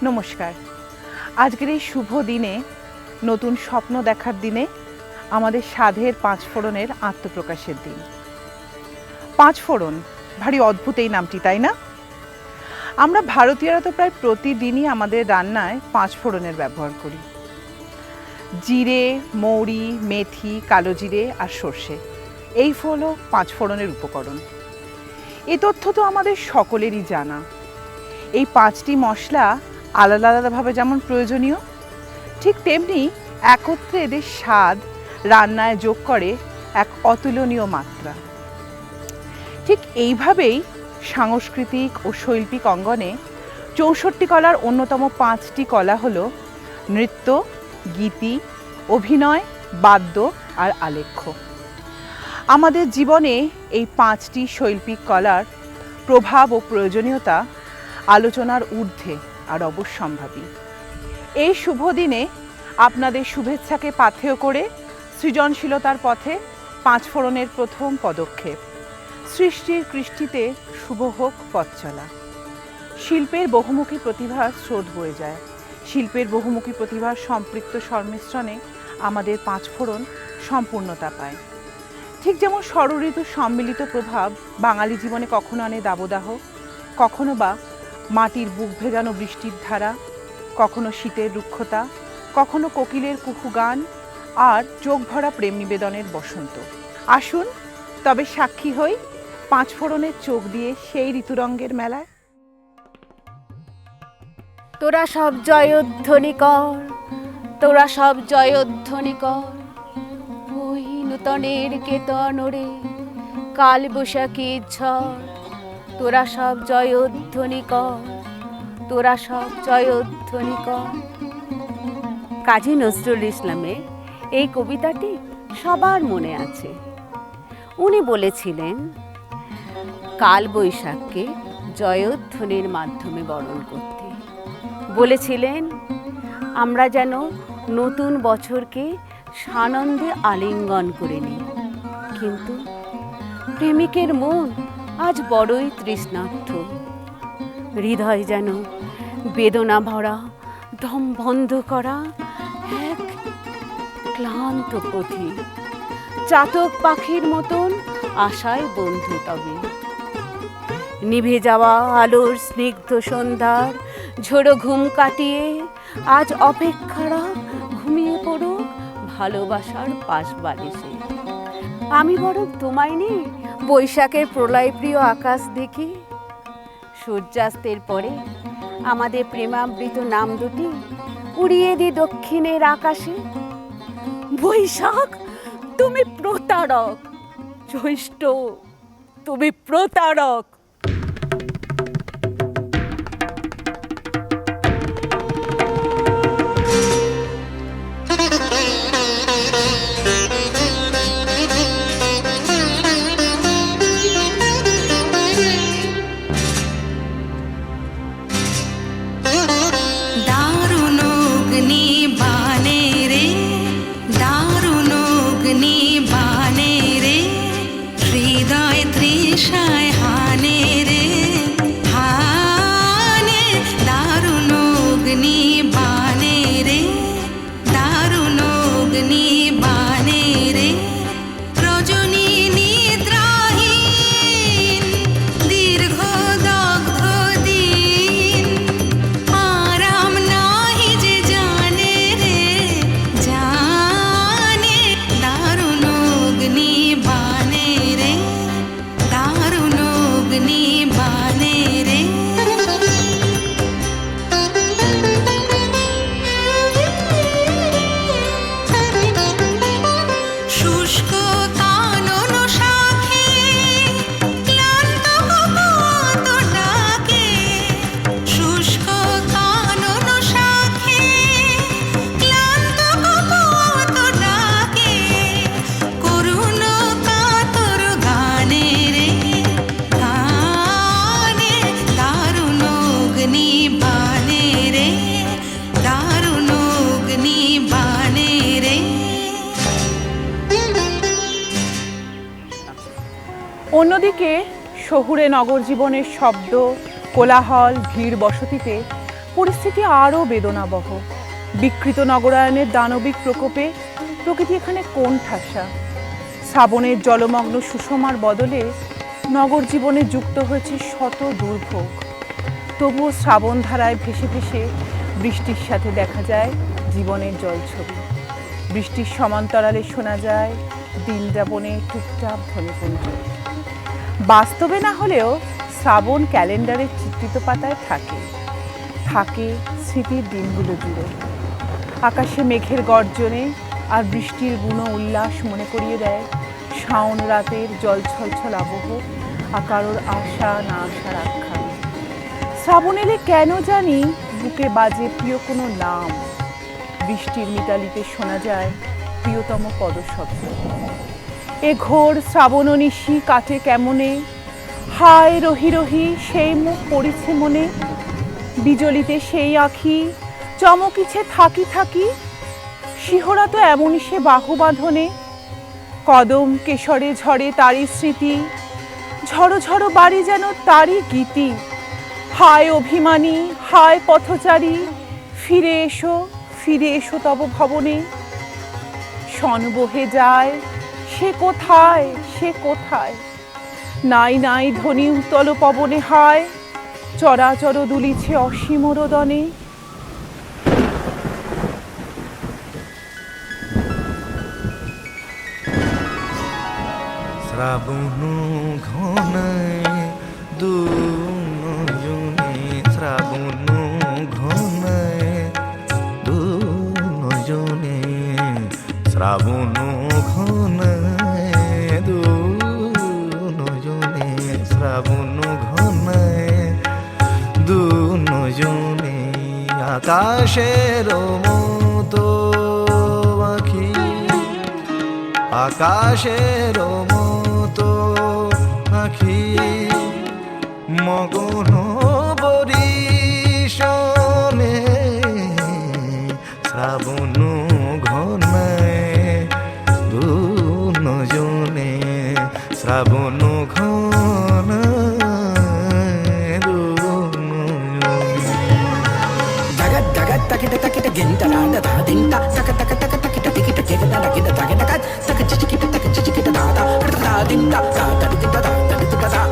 নমস্কার। আজকের এই শুভ দিনে, নতুন স্বপ্ন দেখার দিনে, আমাদের সাধের পাঁচফোড়নের আত্মপ্রকাশের দিন। পাঁচফোড়ন, ভারী অদ্ভুত এই নামটি, তাই না? আমরা ভারতীয়রা তো প্রায় প্রতিদিনই আমাদের রান্নায় পাঁচফোড়নের ব্যবহার করি। জিরে, মৌরি, মেথি, কালো জিরে আর সর্ষে, এই হলো পাঁচফোড়নের উপকরণ। এই তথ্য তো আমাদের সকলেরই জানা। এই পাঁচটি মশলা আলাদা আলাদাভাবে যেমন প্রয়োজনীয়, ঠিক তেমনি একত্রে এদের স্বাদ রান্নায় যোগ করে এক অতুলনীয় মাত্রা। ঠিক এইভাবেই সাংস্কৃতিক ও শৈল্পিক অঙ্গনে ৬৪ কলার অন্যতম ৫টি কলা হল নৃত্য, গীতি, অভিনয়, বাদ্য আর আলেখ্য। আমাদের জীবনে এই ৫টি শৈল্পিক কলার প্রভাব ও প্রয়োজনীয়তা আলোচনার ঊর্ধ্বে আর অবশ্যম্ভাবী। এই শুভ দিনে আপনাদের শুভেচ্ছাকে পাথেয় করে সৃজনশীলতার পথে পাঁচফোড়নের প্রথম পদক্ষেপ। সৃষ্টির কৃষ্টিতে শুভ হোক পথ চলা। শিল্পের বহুমুখী প্রতিভার স্রোত বয়ে যায়। শিল্পের বহুমুখী প্রতিভার সম্পৃক্ত সংমিশ্রণে আমাদের পাঁচফোড়ন সম্পূর্ণতা পায়। ঠিক যেমন ষড়ঋতুর সম্মিলিত প্রভাব বাঙালি জীবনে কখনো আনে দাবদাহ, কখনো বা মাটির বুক ভেজানো বৃষ্টির ধারা, কখনো শীতের রুক্ষতা, কখনো কোকিলের কুহু গান আর চোখ ভরা প্রেম নিবেদনের বসন্ত। আসুন তবে সাক্ষী হই পাঁচফোড়নের চোখ দিয়ে সেই ঋতুরঙ্গের মেলায়। তোরা সব জয়ধ্বনি কর, তোরা সব জয়ধ্বনি কর, ওই নূতনের কেতন ওরে কাল বৈশাখীর ঝড়। তোরা সব জয়ধ্বনি কর, তোরা সব জয়ধ্বনি কর। কাজী নজরুল ইসলামের এই কবিতাটি সবার মনে আছে। উনি বলেছিলেন কাল বৈশাখকে জয়ধ্বনির মাধ্যমে বরণ করতে। বলেছিলেন আমরা যেন নতুন বছরকে সানন্দে আলিঙ্গন করে নিই। কিন্তু প্রেমিকের মন আজ বড়ই তৃষ্ণার্ত। হৃদয় যেন বেদনা ভরা, দম বন্ধ করা এক ক্লান্ত পথিক। চাতক পাখির মতন আশায় বন্ধু তবে। নিভে যাওয়া আলোর স্নিগ্ধ সন্ধ্যার ঝোড়ো ঘুম কাটিয়ে আজ অপেক্ষারা ঘুমিয়ে পড়ুক ভালোবাসার পাশ বালিশে। আমি বরং তোমায় নিয়ে বৈশাখের প্রলয়প্রিয় আকাশ দেখি। সূর্যাস্তের পরে আমাদের প্রেমামৃত নাম দুটি উড়িয়ে দিই দক্ষিণের আকাশে। বৈশাখ তুমি প্রতারক, জ্যৈষ্ঠ তুমি প্রতারক। অন্যদিকে শহুরে নগর জীবনের শব্দ, কোলাহল, ভিড় বসতিতে পরিস্থিতি আরও বেদনাবহ। বিকৃত নগরায়নের দানবিক প্রকোপে প্রকৃতি এখানে কোন ঠাসা। শ্রাবণের জলমগ্ন সুষমার বদলে নগর জীবনে যুক্ত হয়েছে শত দুর্ভোগ। তবুও শ্রাবণ ধারায় ভেসে ভেসে বৃষ্টির সাথে দেখা যায় জীবনের জলছবি। বৃষ্টির সমান্তরালে শোনা যায় দিন যাপনে টুকটাক ধ্বনিপুঞ্জ। বাস্তবে না হলেও শ্রাবণ ক্যালেন্ডারের চিত্রিত পাতায় থাকে স্মৃতির দিনগুলো জুড়ে। আকাশে মেঘের গর্জনে আর বৃষ্টির বুনো উল্লাস মনে করিয়ে দেয় শাওন রাতের জল ছলছল আবহ আর কারোর আশা না আসার আখ্যান। শ্রাবণ এলে কেন জানি বুকে বাজে প্রিয় কোনো নাম। বৃষ্টির মিতালিতে শোনা যায় প্রিয়তম পদশব্দ। এ ঘোর শ্রাবণ নিশি কাটে কেমনে, হায় রহি রহি সেই মুখ পড়েছে মনে। বিজলিতে সেই আঁখি চমকিছে থাকি থাকি, শিহরা তো এমনই সে বাহু বাঁধনে। কদম কেশরে ঝরে তারই স্মৃতি, ঝড়ো ঝড়ো বাড়ি যেন তারই গীতি। হায় অভিমানী হায় পথচারী, ফিরে এসো তব ভবনে। শন বহে যায় সে কোথায়, নাই নাই ধ্বনি উতল পবনে হায়, চরাচর দুলিছে অসীম রোদনে। শ্রাবণ ঘনায় দুনয়নে, শ্রাবণ ঘনায় দুনয়নে, শ্রাবণ ঘনায় দুনয়নে, শ্রাবণ ঘনায় দুনয়নে। আকাশের মতো আঁখি, আকাশের মতো আঁখি, মগন বরিশনে, শ্রাবণ ঘনায় দুনয়নে, শ্রাবণ ঘনায় দুনয়নে। dagat dagat takita takita ginta da da dinta taka taka taka takita tikita kita da kita taka taka taka chichikita taka chichikita da da da dinta da da dinta da da dinta da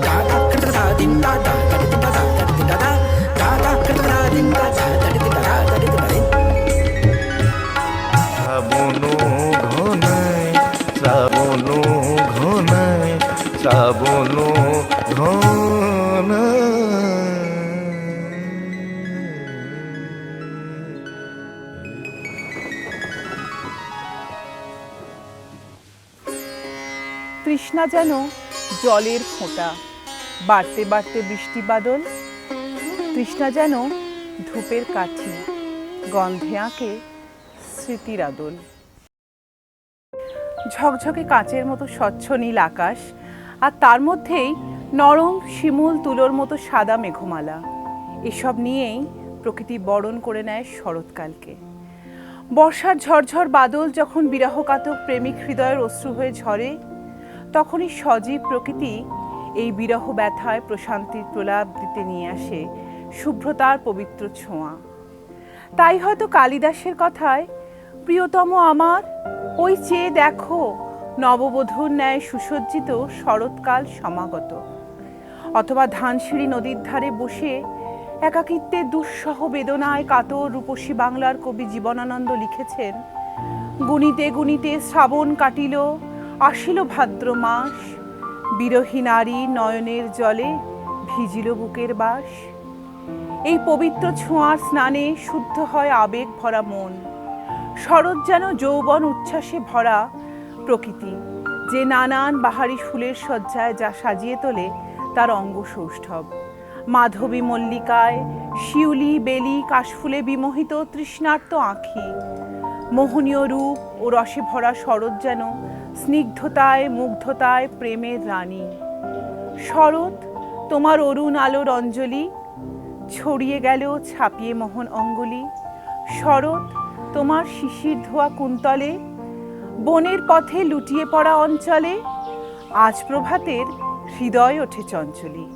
da da da dinta da da dinta da da dinta da da da da dinta da da dinta da da dinta da। শ্রাবণ ঘনায়, শ্রাবণ ঘনায়, শ্রাবণ ঘনায়। তৃষ্ণা যেন জলের ফোঁটা, বাড়তে বাড়তে বৃষ্টি বাদল। তৃষ্ণা যেন ধূপের কাঠি, গন্ধে আঁকে স্মৃতির আদল। ঝকঝকে কাঁচের মতো স্বচ্ছ নীল আকাশ, আর তার মধ্যেই নরম শিমুল তুলোর মতো সাদা মেঘমালা। এসব নিয়েই প্রকৃতি বরণ করে নেয় শরৎকালকে। বর্ষার ঝরঝর বাদল যখন বিরহকাতক প্রেমিক হৃদয়ের অশ্রু হয়ে ঝরে, তখনই সজীব প্রকৃতি এই বিরহ ব্যথায় প্রশান্তির প্রলাপ দিতে নিয়ে আসে শুভ্রতার পবিত্র ছোঁয়া। তাই হয়তো কালিদাসের কথায় প্রিয়তম আমার ওই চেয়ে দেখো নববধূর ন্যায় সুসজ্জিত শরৎকাল সমাগত। অথবা ধানসিঁড়ি নদীর ধারে বসে একাকিত্বের দুঃসহ বেদনায় কাতর রূপসী বাংলার কবি জীবনানন্দ লিখেছেন, গুনিতে গুনিতে শ্রাবণ কাটিল, আসিল ভাদ্র মাস, বিরহী নারী নয়নের জলে ভিজিল বুকের বাস। এই পবিত্র ছোঁয়ার স্নানে শুদ্ধ হয় আবেগ ভরা মন। শরৎ যেন যৌবন উচ্ছ্বাসে ভরা প্রকৃতি, যে নানান বাহারি ফুলের সজ্জায় যা সাজিয়ে তোলে তার অঙ্গ সৌষ্ঠব। মাধবী মল্লিকায়, শিউলি বেলি কাশফুলে বিমোহিত তৃষ্ণার্ত আঁখি। মোহনীয় রূপ ও রসে ভরা শরৎ যেন স্নিগ্ধতায় মুগ্ধতায় প্রেমের রানী। শরৎ তোমার অরুণ আলোর অঞ্জলি, ছড়িয়ে গেল ছাপিয়ে মোহন অঙ্গুলি। শরৎ তোমার শিশির ধোয়া কুন্তলে, বনের পথে লুটিয়ে পড়া অঞ্চলে, আজ প্রভাতের হৃদয় ওঠে চঞ্চলী।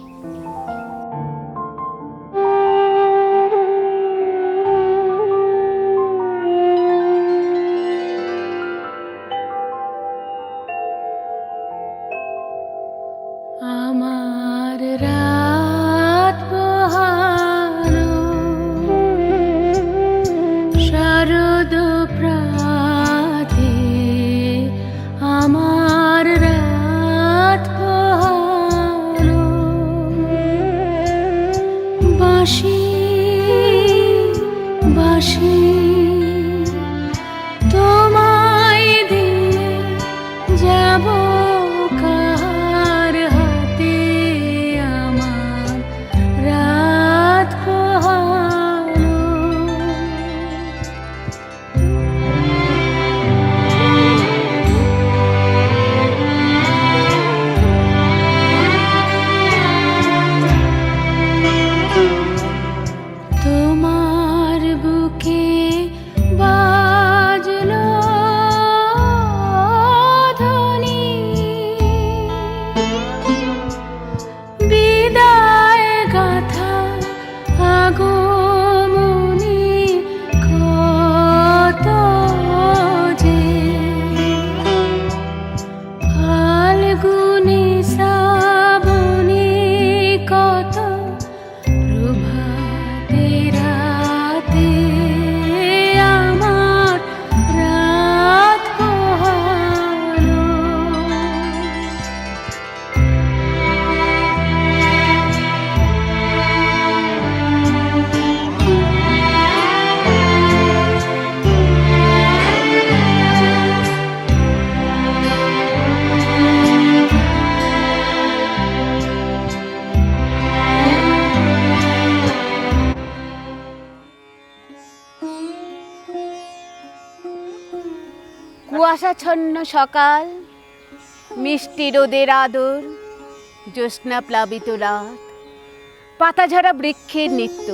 কুয়াশাচ্ছন্ন সকাল, মিষ্টি রোদের আদর, জ্যোৎস্না প্লাবিত রাত, পাতাঝরা বৃক্ষের নৃত্য,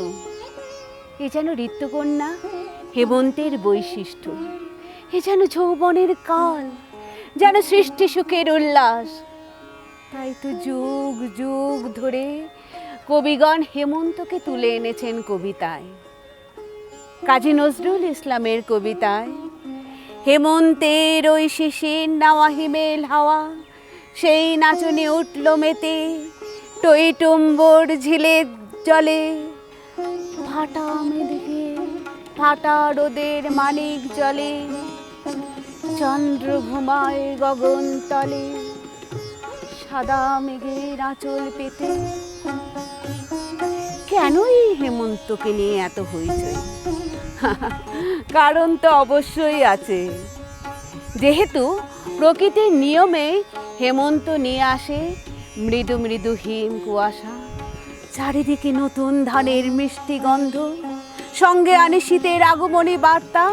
এ যেন ঋতুকন্যা হেমন্তের বৈশিষ্ট্য। এ যেন যৌবনের কাল, যেন সৃষ্টি সুখের উল্লাস। তাই তো যুগ যুগ ধরে কবিগণ হেমন্তকে তুলে এনেছেন কবিতায়। কাজী নজরুল ইসলামের কবিতায় হেমন্তের ওই শিশির নাওয়া হিমেল হাওয়া, সেই নাচনে উঠল মেতে, টইটুম্বর ঝিলের জলে, ফাটা মেঘে ফাটা রোদের মানিক জলে, চন্দ্র ঘুমায় গগন তলে, সাদা মেঘের আঁচল পেতে। কেনই হেমন্তকে নিয়ে এত হইচই? কারণ তো অবশ্যই আছে। যেহেতু প্রকৃতির নিয়মে হেমন্ত নিয়ে আসে মৃদু মৃদু হিম কুয়াশা, চারিদিকে নতুন ধানের মিষ্টি গন্ধ, সঙ্গে আনে শীতের আগমনী বার্তা।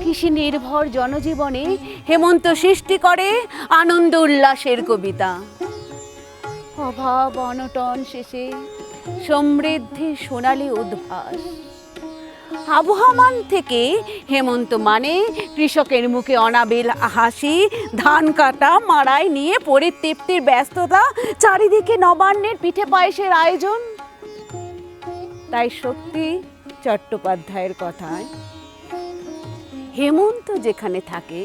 কৃষি নির্ভর জনজীবনে হেমন্ত সৃষ্টি করে আনন্দ উল্লাসের কবিতা। অভাব অনটন শেষে সমৃদ্ধির সোনালী উদ্ভাস। আবহমান থেকে হেমন্ত মানে কৃষকের মুখে অনাবিল হাসি, ধান কাটা মাড়াই নিয়ে পরিতৃপ্তির ব্যস্ততা, চারিদিকে নবান্নের পিঠে পায়েসের আয়োজন। তাই শক্তি চট্টোপাধ্যায়ের কথায় হেমন্ত যেখানে থাকে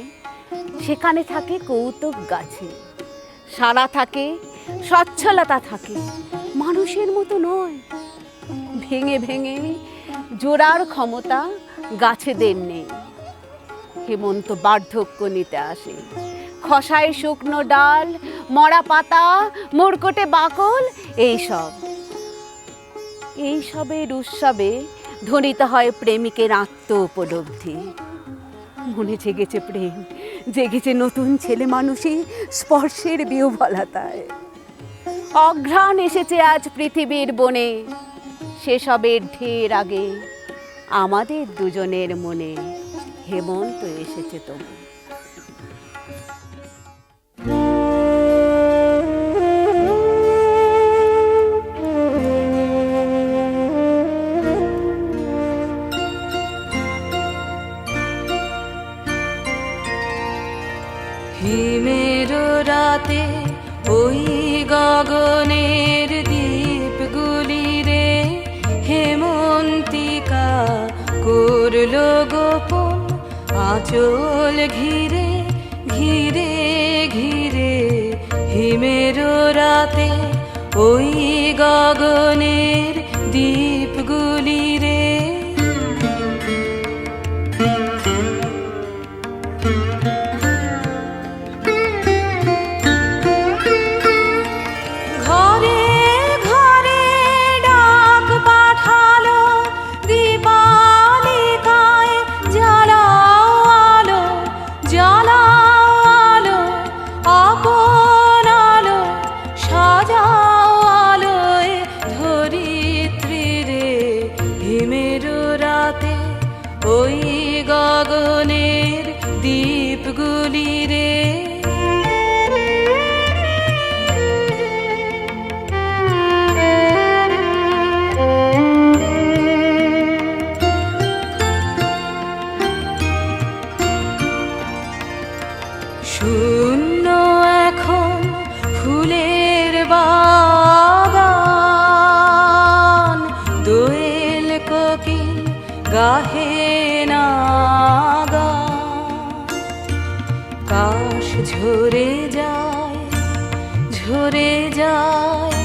সেখানে থাকে কৌতুক গাছে, সাড়া থাকে, সচ্ছলতা থাকে, মানুষের মতো নয়। ভেঙে ভেঙে জোড়ার ক্ষমতা গাছেদের নেই। হেমন্ত বার্ধক্য নিতে আসে, খসায় শুকনো ডাল, মরা পাতা, মোড়কোটে বাকল, এইসবের উৎসবে ধ্বনিত হয় প্রেমিকের আত্ম উপলব্ধি। মনে জেগেছে প্রেম, জেগেছে নতুন ছেলে মানুষই স্পর্শের বিহ্বলতায়। অঘ্রাণ এসেছে আজ পৃথিবীর বনে, সেসবের ঢের আগে আমাদের দুজনের মনে হেমন্ত এসেছে তবু। হিমের রাতে ওই গগনের দ্বীপগুলি রে, হেমন্তিকা করলো গোপন আঁচল ঘিরে ঘিরে ঘিরে। হিমের রাতে ওই গগনের দ্বীপগুলি রে, ওই গগনের দ্বীপগুলি রে। শূন্য এখন ফুলের বাগান, দোয়েল কোকিল গাহে না গান। কাশ ঝরে যায় ঝরে যায়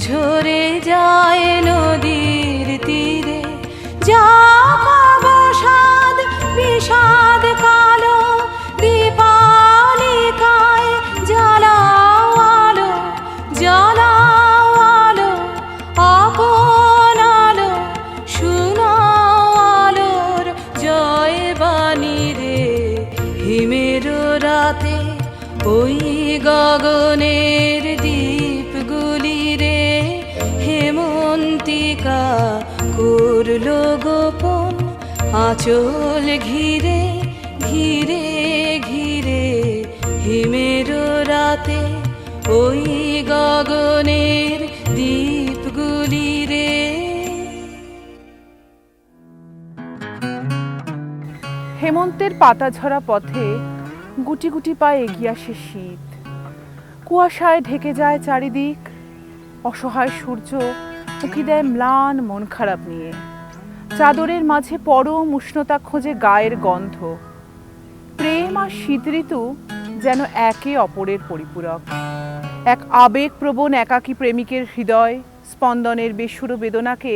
ঝরে যায় নদীর তীরে, যা অবসাদ বিষাদ কালো দীপালিকায় জ্বালাও আলো জ্বালাও আলো আপন আলো, শোনাও আলোর জয় বাণী রে। হিমের রাতে ওই গগনের দ্বীপগুলি রে, হেমন্তিকা করলো গোপন আঁচল ঘিরে ঘিরে। ঘিরে ঘিরে হিমের রাতে ওই গগনের দ্বীপগুলি রে। হেমন্তের পাতা ঝরা পথে গুটি গুটি পায়ে এগিয়ে আসে শীত। কুয়াশায় ঢেকে যায় চারিদিক। অসহায় সূর্য উঁকি দেয় ম্লান মন খারাপ নিয়ে। চাদরের মাঝে পরম উষ্ণতা খোঁজে গায়ের গন্ধ। প্রেম আর শীত ঋতু যেন একে অপরের পরিপূরক। এক আবেগপ্রবণ একাকী প্রেমিকের হৃদয় স্পন্দনের বেসুরো বেদনাকে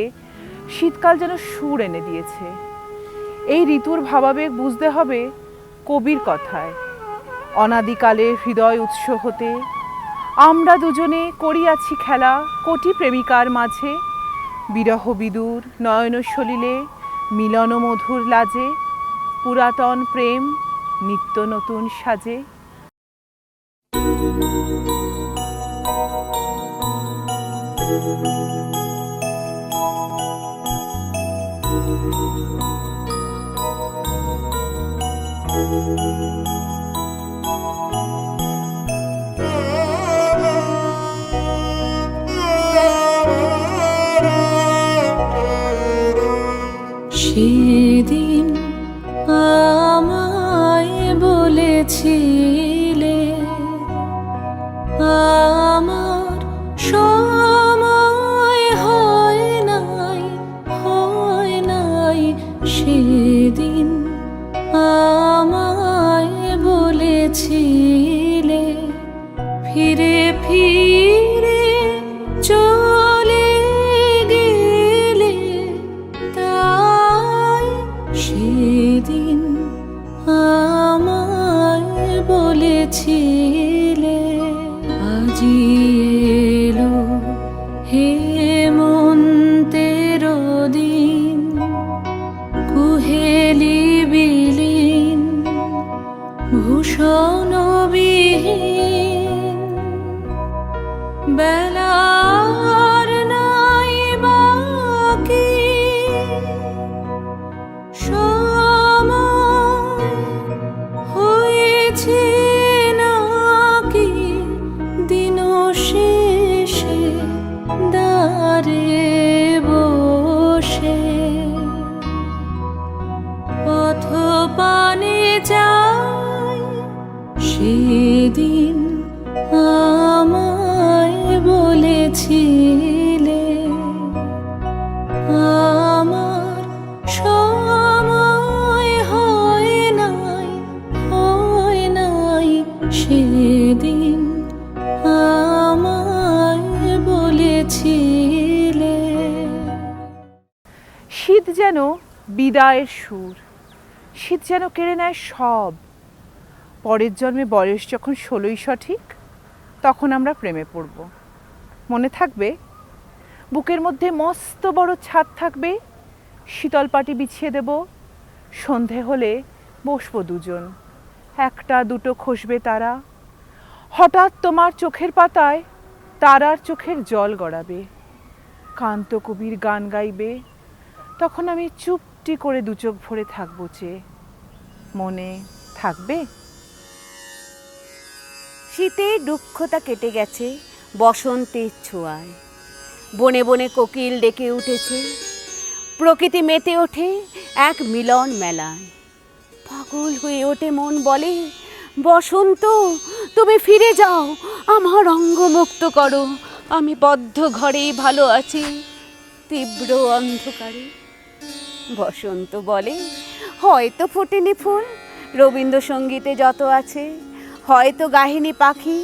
শীতকাল যেন সুর এনে দিয়েছে। এই ঋতুর ভাবাবেগ বুঝতে হবে কবির কথায়। অনাদিকালের হৃদয় উৎস হতে আমরা দুজনে করিয়াছি খেলা কোটি প্রেমিকার মাঝে। বিরহ বিদুর নয়ন সলিলে মিলন মধুর লাজে। পুরাতন প্রেম নিত্য নতুন সাজে। সেদিন আমায় বলেছিলে আমার সময় হয় নাই সেদিন আমায় বলেছিলে ফিরে ফিরে চলে গেলে তাই সেদিন আমায় বলেছিলে আজি এলো হেমন্তের দিন কুহেলি বিলীন ভূষণবিহীন বেলার নাই বাকি সময় হয়েছে নাকি দিন শেষে দ্বারে বসে পথ পানে যাই সেদিন আমায় বলেছিলে আমার সময় হয় নাই সেদিন আমায় বলেছিলে। শীত যেন বিদায়ের সুর। শীত যেন কেড়ে নেয় সব। পরের জন্মে বয়স যখন 16ই সঠিক তখন আমরা প্রেমে পড়ব। মনে থাকবে বুকের মধ্যে মস্ত বড় ছাদ থাকবে। শীতল পাটি বিছিয়ে দেব। সন্ধে হলে বসবো দুজন। একটা দুটো খসবে তারা। হঠাৎ তোমার চোখের পাতায় তারার চোখের জল গড়াবে। কান্ত কবির গান গাইবে। তখন আমি চুপটি করে দু চোখ ভরে থাকবো চেয়ে। মনে থাকবে? শীতের দুঃখতা কেটে গেছে বসন্তের ছোঁয়ায়। বনে বনে কোকিল ডেকে উঠেছে। প্রকৃতি মেতে ওঠে এক মিলন মেলায়। পাগল হয়ে ওঠে মন বলে বসন্ত তুমি ফিরে যাও আমার অঙ্গ মুক্ত করো। আমি বদ্ধ ঘরেই ভালো আছি তীব্র অন্ধকারে। বসন্ত বলে হয়তো ফোটেনি ফুল রবীন্দ্রসঙ্গীতে যত আছে। হয়তো গাহিনী পাখি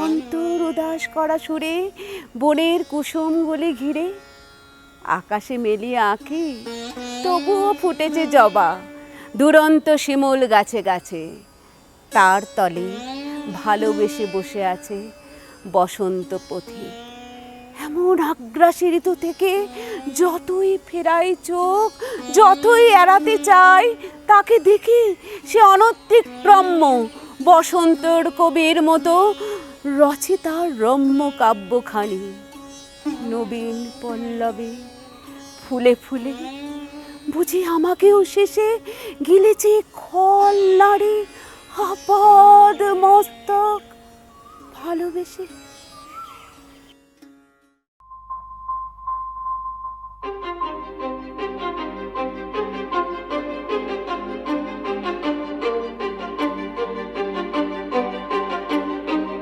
অন্তর উদাস করা সুরে বনের কুসুমগুলি ঘিরে। আকাশে মেলিয়ে আঁকি তবুও ফুটেছে জবা দুরন্ত শিমুল গাছে গাছে। তার তলে ভালোবেসে বসে আছে বসন্ত পথিক। এমন আগ্রাসী ঋতু থেকে যতই ফেরাই চোখ যতই এড়াতে চাই তাকে দেখি সে অনতিক্রম্য বসন্তর কবির মতো রচিতার রম্য কাব্যখানি। নবীন পল্লবে ফুলে ফুলে বুঝি আমাকেও শেষে গিলেছে খল নাড়ি আপাদ মস্তক ভালোবেসে।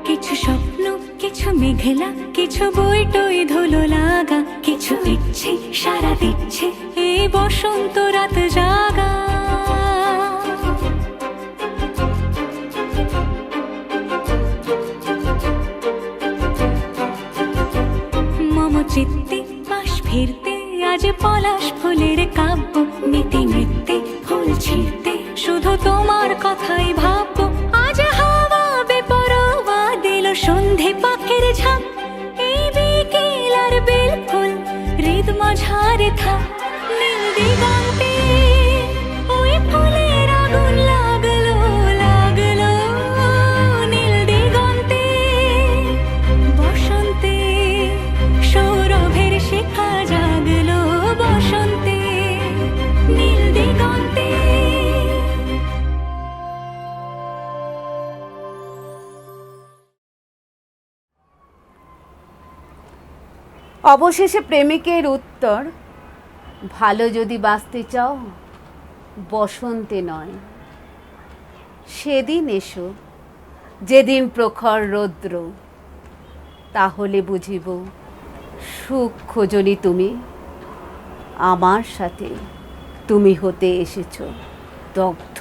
কিছু স্বপ্ন, কিছু মেঘলা, কিছু বই টই ধুলো লাগা, কিছু ইচ্ছে সারা দিচ্ছে এই বসন্ত রাত জাগা। মম চিত্তে পাশ ফিরতে আজ পলাশ ফুলের কাব্য, নীতি নৃত্যে ফুল ছিঁড়তে শুধু তোমার কথাই ভাববো। আজ হাওয়া বেপরোয়া দিল সন্ধে পাখির ঝাঁক, এই বিকেল আর বিলকুল হৃদ মাঝারে থাক। নীল দিগন্তে ওই ফুলের আগুন লাগলো লাগলো, নীল দিগন্তে বসন্তে সৌরভের শিখা জাগলো, বসন্তে নীল দিগন্তে। অবশেষে প্রেমিকের উত্তর, ভালো যদি বাঁচতে চাও বসন্তে নয়, সেদিন এসো যেদিন প্রখর রৌদ্র, তাহলে বুঝিব সুখ খোঁজনি তুমি, আমার সাথে তুমি হতে এসেছো দগ্ধ।